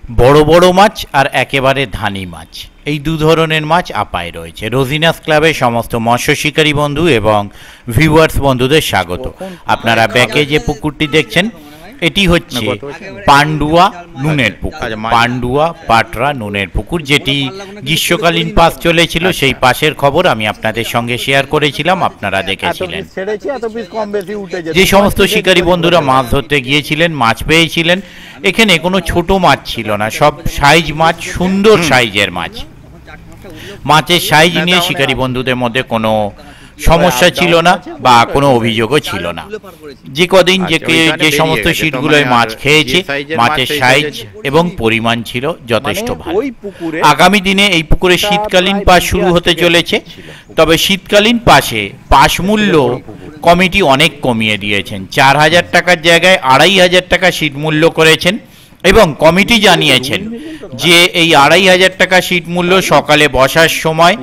বড় বড় মাছ আর একেবারে ধানি মাছ, এই দু ধরনের মাছ আপায় রয়েছে। রোজিনাস ক্লাবের সমস্ত মৎস্য শিকারী বন্ধু এবং ভিউয়ার্স বন্ধুদের স্বাগত। আপনারা ব্যাকে যে পুকুরটি দেখছেন এটি হচ্ছে পান্ডুয়া নুনের পুকুর, পান্ডুয়া পাটরা নুনের পুকুর, যেটি গ্রীষ্মকালীন পাস চলেছিল সেই পাশের খবর আমি আপনাদের সঙ্গে শেয়ার করেছিলাম, আপনারা দেখেছিলেন। যে সমস্ত শিকারী বন্ধুরা মাছ ধরতে গিয়েছিলেন, মাছ পেয়েছিলেন, এখানে কোনো ছোট মাছ ছিল না, সব সাইজ মাছ, সুন্দর সাইজের মাছ। মাছের সাইজ নিয়ে শিকারী বন্ধুদের মধ্যে কোনো সমস্যা ছিল না বা কোনো অভিযোগও ছিল না। যে কদিন যে সমস্ত সিটগুলোয় মাছ খেয়েছে, মাছের সাইজ এবং পরিমাণ ছিল যথেষ্ট ভালো। আগামী দিনে এই পুকুরে শীতকালীন পাস শুরু হতে চলেছে, তবে শীতকালীন পাস মূল্য কমিটি অনেক কমিয়ে দিয়েছেন। 4,000 টাকার জায়গায় 2,500 টাকা সিট মূল্য করেছেন এবং কমিটি জানিয়েছেন যে এই 2,500 টাকা সিট মূল্য সকালে বসার সময়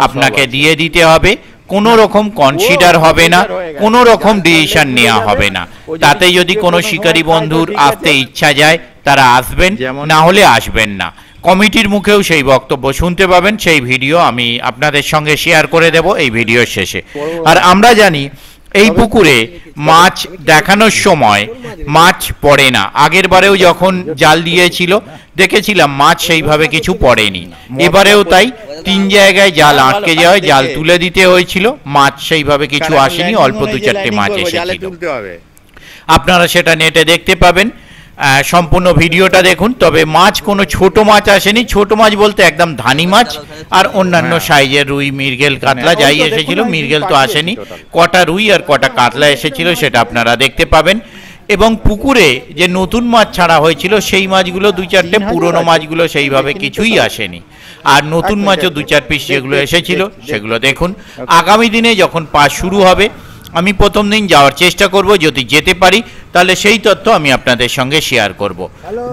আপনাকে দিয়ে দিতে হবে, কোনো রকম কনসিডার হবে না, কোনো রকম ডিসিশন নেওয়া হবে না। তাতে যদি কোনো শিকারী বন্ধুর আসতে ইচ্ছা যায় তারা আসবেন, না হলে আসবেন না। কমিটির মুখেও সেই বক্তব্য শুনতে পাবেন, সেই ভিডিও আমি আপনাদের সঙ্গে শেয়ার করে দেব এই ভিডিওর শেষে। আর আমরা জানি এই পুকুরে মাছ দেখানোর সময় মাছ পড়ে না। আগের বারেও যখন জাল দিয়েছিল দেখেছিলাম মাছ সেইভাবে কিছু পড়েনি, এবারেও তাই 3 জায়গায় জাল আটকে যাওয়ায় জাল তুলে দিতে হয়েছিল, মাছ সেইভাবে কিছু আসেনি, অল্প 2-4টে মাছ এসেছিল। আপনারা সেটা নেটে দেখতে পাবেন, সম্পূর্ণ ভিডিওটা দেখুন। তবে মাছ কোনো ছোট মাছ আসেনি, ছোট মাছ বলতে একদম ধানি মাছ আর অন্যান্য সাইজের রুই, মৃগেল, কাতলা যাই এসেছিল। মৃগেল তো আসেনি, কটা রুই আর কটা কাতলা এসেছিল সেটা আপনারা দেখতে পাবেন। এবং পুকুরে যে নতুন মাছ ছাড়া হয়েছিল সেই মাছগুলো 2-4টে, পুরনো মাছগুলো সেইভাবে কিছুই আসেনি। আর নতুন মাছও 2-4 পিস যেগুলো এসেছিল সেগুলো দেখুন। আগামী দিনে যখন পাস শুরু হবে আমি প্রথম দিন যাওয়ার চেষ্টা করব, যদি যেতে পারি তাহলে সেই তথ্য আমি আপনাদের সঙ্গে শেয়ার করব।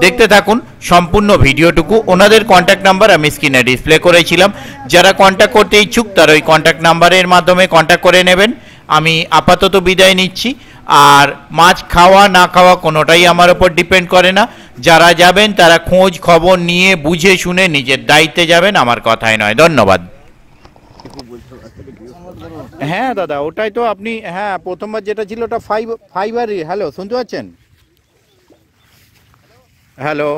দেখতে থাকুন সম্পূর্ণ ভিডিওটুকু। ওনাদের কন্ট্যাক্ট নাম্বার আমি স্ক্রিনে ডিসপ্লে করেছিলাম, যারা কন্ট্যাক্ট করতে ইচ্ছুক তারা ওই কন্ট্যাক্ট নাম্বারের মাধ্যমে কন্ট্যাক্ট করে নেবেন। আমি আপাতত বিদায় নিচ্ছি। আর মাছ খাওয়া না খাওয়া কোনোটাই আমার ওপর ডিপেন্ড করে না, যারা যাবেন তারা খোঁজ খবর নিয়ে বুঝে শুনে নিজের দায়িত্বে যাবেন, আমার কথাই নয়। ধন্যবাদ। হ্যাঁ দাদা, ওটাই তো আপনি, হ্যাঁ প্রথমবার যেটা ছিল ওটা ফাইবারই। হ্যালো, শুনতে পাচ্ছেন? হ্যালো,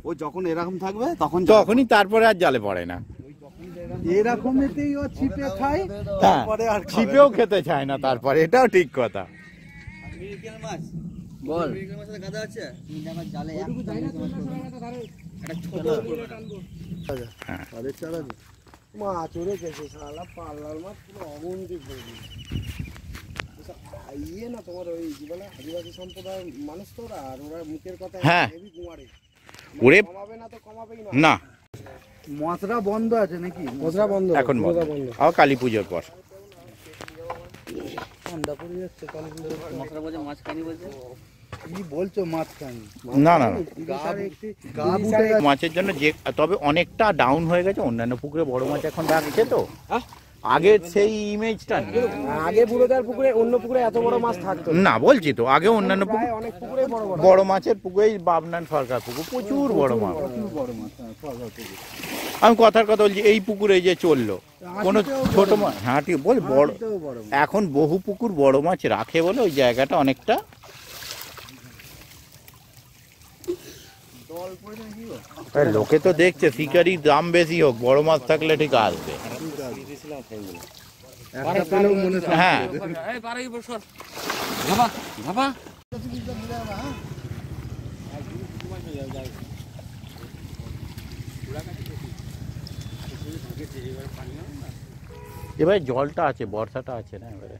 ও যখন এরকম থাকবে তখনই তারপরে আর জালে পড়ে না। এরকমতেই ও ছিপে খায়, তারপরে আর ছিপেও খেতে চায় না তারপরে, এটাও ঠিক কথা। বল মাছ উড়ে গেছে, শালা পাল্লার মাছ পুরো অবন্তি করে ইয়ে না তোমার ওই কি বলে আদিবাসী সম্প্রদায়ের মানুষ তো ওরা, আর ওরা মুখের কথা হেভি কুমারে ওরে কমাবে না তো কমাবেই না। মশরা বন্ধ আছে নাকি? মশরা বন্ধ এখন বন্ধ, আবার কালী পুজোর পর। ঠান্ডা পড়ে যাচ্ছে, কালী পুজোর মশরা বলছে মাছ খাইনি, বলছে কি বলছো মাছ খাইনি? না না, মাছের জন্য যে, তবে অনেকটা ডাউন হয়ে গেছে। অন্যান্য পুকুরে বড় মাছ এখন রাখছে তো, আগে সেই ইমেজটা আগে বুড়োদার পুকুরে অন্য পুকুরে এত বড় মাছ থাকতো না, বলছি তো আগে অন্যান্য পুকুরে অনেক পুকুরে বড় মাছের পুকুরে, বাবনান সরকার পুকুর প্রচুর বড় মাছ। আমি কথার কথা বলছি, এই পুকুরে যে চললো কোনো ছোট মাছ, হ্যাঁ ঠিক বল, বড় এখন বহু পুকুর বড় মাছ রাখে বলে ওই জায়গাটা অনেকটা। লোকে তো দেখছে শিকারির দাম বেশি হোক, বড় মাছ থাকলে ঠিক আসবে। হ্যাঁ এবারে জলটা আছে, বর্ষাটা আছে না এবারে।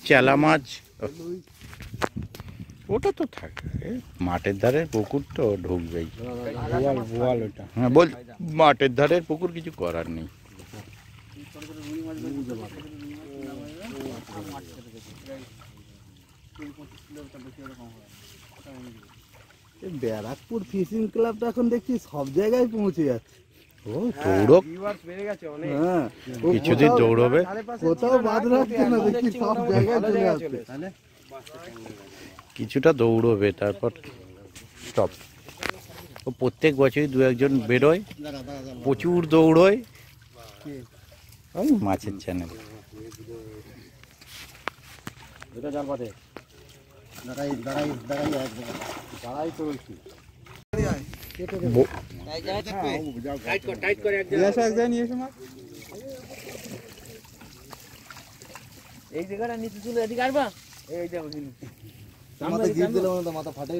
চেলা মাছ ওটা তো থাকে, মাঠের ধারের পুকুর তো ঢুকবেই। বোয়াল ওটা। হ্যাঁ বল, মাঠের ধারের পুকুর কিছু করার নেই। ব্যারাকপুর ফিশিং ক্লাবটা এখন দেখছি সব জায়গায় পৌঁছে যাচ্ছে। ও দৌড়ক, হ্যাঁ, কিছুদিন দৌড়বে, কোথাও বাদ রাখছে না, দেখছি সব জায়গায় চলে যাচ্ছে। কিছুটা দৌড়বে, তারপর স্টপ। ও প্রত্যেক বছরই দু একজন বেরোয়, প্রচুর দৌড়োয়, ওই মাছের চ্যানেল। এই জায়গাটা নিচে চলে এদিকে আসবা, এই দেখো মাথা ফাটাই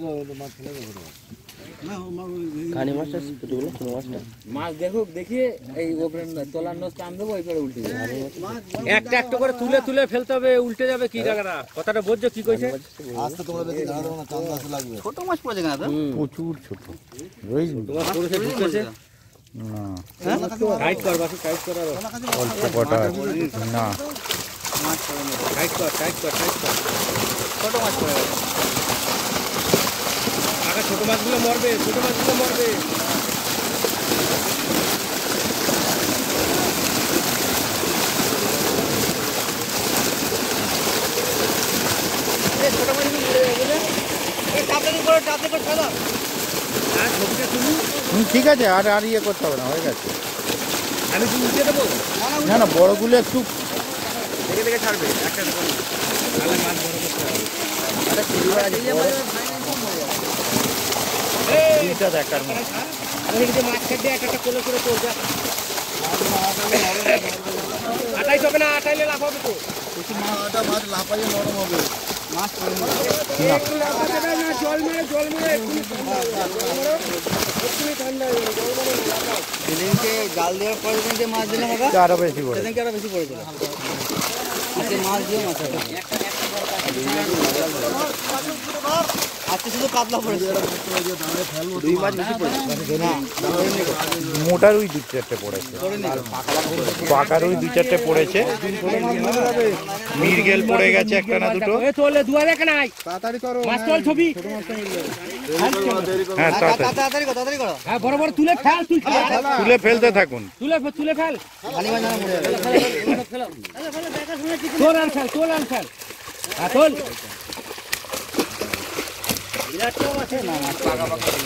কানি মাছটা ছোটগুলো ছোট মাছটা মাছ দেখো দেখিয়ে এই ওপরে তলার নস টান দেবো, ওই করে উল্টে যাবে। একটা একটা করে তুলে তুলে ফেলতে হবে, উল্টে যাবে। কি জায়গাটা কথাটা বুঝছো কি কইছে? আস্তে তোমরা বেশি ধারা দাও না, কান আসে লাগবে। ছোট মাছ পড়েছে কেন? প্রচুর ছোট ওই তোমার পুরুষে ঢুকেছে না, টাইট কর, বাকি টাইট কর, আর অল্প কটা আছে। না টাইট কর, টাইট কর, টাইট কর। ছোট মাছ পড়ে গেছে। আগে ছোট মাছগুলো মরবে, ছোট মাছগুলো মরবে। ছোট মাছগুলো মরে যাবে। এই টাপটা করে টাপটা করে ছাড়ো। আর ছবিটা তুলি। ঠিক আছে, আর আর ইয়ে করতে হবে না, হয়ে গেছে। আমি কি উঠে দেবো? না না, বড়গুলো একটু দেখে দেখে ছাড়বে, একটা দেবো না। তাহলে মাছ বড় করতে হবে। আরে সিলভার আছে দুইটা দেখার মতো। আমি এদিকে মাছ কেটে একটা একটা কোলে করে তোর যা। আটাই হবে না, আটাইলে লাভ হবে তো। মাছ লাফাইয়ে নরম হবে। মাছ পড়ে না। একটু লাফাতে দাও না, জল মেরে একটু ঠান্ডা হয়ে যাবে, জল মেরে লাফাও। সেদিনকে জাল দেওয়ার পরে যে মাছ দিলাম হবে, আরো বেশি করে সেদিনকে আরো বেশি পড়েছিল। আজকে মাছ দিয়ে মাছ হবে। আজকে শুধু কাতলা পড়েছে। দুই মাছ বেশি পড়েছে না, মোটার ওই দু চারটে পড়েছে, পাকার ওই দু চারটে পড়েছে, মিরগেল পড়ে গেছে একটা না দুটো। এ তোলে দুয়ারে কানাই তাড়াতাড়ি করো। মাছ তোল ছবি। হ্যাঁ তাড়াতাড়ি করো, তাড়াতাড়ি করো। হ্যাঁ বড় বড় তুলে ফেল, তুই তুলে ফেলতে থাকুন। তুলে ফেল। পানি মাছ না মরে যাবে। তোল আর ফেল, তোল আর ফেল। হ্যাঁ তোল।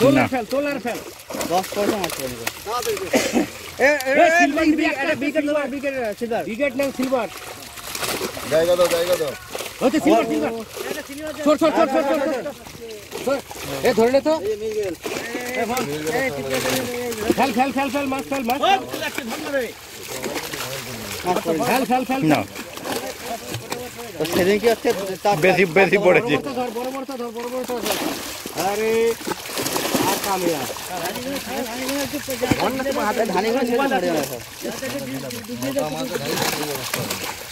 তোল আর ফেল, তোল আর ফেল। 10 পয়সা মাছ পড়েছে। এ সিলভার দিবি, একটা বিকেট নাও সিলভার। জায়গা দাও। হচ্ছে সিলভার। ছোট। এ ধরে নে তো। ফেল মাছ ফেল। ফেল। না তো সেদিনকে হচ্ছে বেশি পড়েছে। ধর। আরে আর কামে আর ধানিগুলো ছেড়ে ছাড়ে যাবে সব।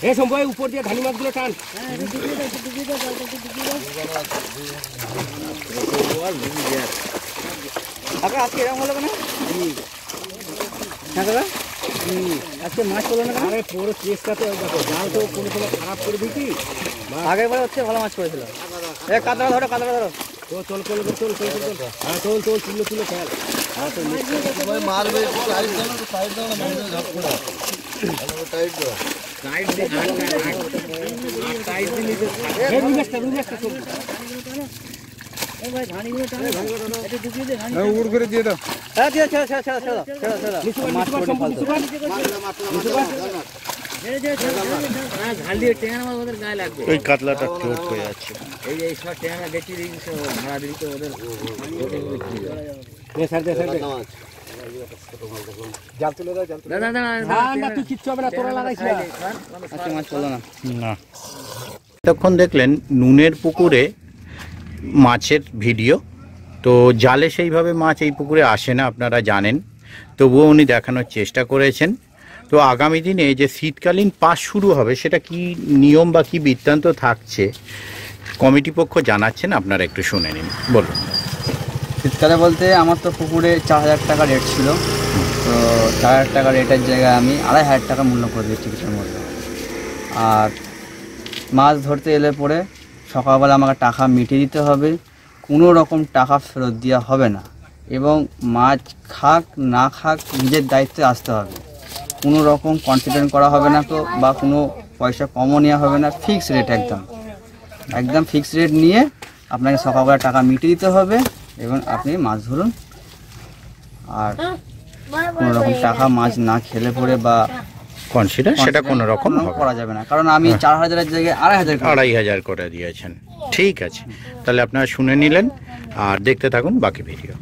এ সম্ভব উপর দিয়ে ধানি মাছগুলো টান। আজকে এরকম হলো কেন? হ্যাঁ দাদা, আজকে মাছ পড়লো না কেন? আরে পুরো চেষ্টাতে দেখো, জাল তো কোনো সময় খারাপ করে দিচ্ছি। আগের বার হচ্ছে ভালো মাছ পড়েছিল। কাতলা ধরো। তো চল। হ্যাঁ তোল তুলে ফেল। মারবে সাইড দাও না মনে ঝাপ করে টাইট দাও। টাইট দিলি তো রুই মাছটা চল। উড় করে দিয়ে দাও। হ্যাঁ দিয়ে ছেড়ে মাছ পড়ে ফালতু। ঝাল দিয়ে টেঙা মাছ ওদের গায়ে লাগবে। ওই কাতলাটা চোট হয়ে যাচ্ছে। এই সব টেঙা দেখি ভাড়া দিলি তো ওদের দাদা তুই কিচ্ছু হবে না, তোরা লাগাইছিস। আজকে মাছ পড়লো না। না, এতক্ষণ দেখলেন নুনের পুকুরে মাছের ভিডিও। তো জালে সেইভাবে মাছ এই পুকুরে আসে না, আপনারা জানেন, তবুও উনি দেখানোর চেষ্টা করেছেন। তো আগামী দিনে যে শীতকালীন পাস শুরু হবে, সেটা কি নিয়ম বা কি বৃত্তান্ত থাকছে, কমিটি পক্ষ জানাচ্ছেন, আপনারা একটু শুনে নিন, বলুন। শীতকালে বলতে আমার তো পুকুরে 4,000 টাকা রেট ছিল, তো 4,000 টাকা রেটের জায়গায় আমি 2,500 টাকা মূল্য করে দিই টিকিটের মূল্য। আর মাছ ধরতে এলে পরে সকালবেলা আমাকে টাকা মিটিয়ে দিতে হবে, কোনো রকম টাকা ফেরত দেওয়া হবে না, এবং মাছ খাক না খাক নিজের দায়িত্বে আসতে হবে। কোনো রকম কনসিডার করা হবে না তো, বা কোনো পয়সা কমও নেওয়া হবে না, ফিক্স রেট, একদম ফিক্স রেট নিয়ে আপনাকে সকালবেলা টাকা মিটিয়ে দিতে হবে এবং আপনি মাছ ধরুন। আর কোনো রকম টাকা মাছ না খেলে পরে বা কনসিডার সেটা কোনো রকম করা যাবে না, কারণ আমি 4,000-এর জায়গায় 2,500 করে দিয়েছেন। ঠিক আছে, তাহলে আপনারা শুনে নিলেন আর দেখতে থাকুন বাকি ভিডিও।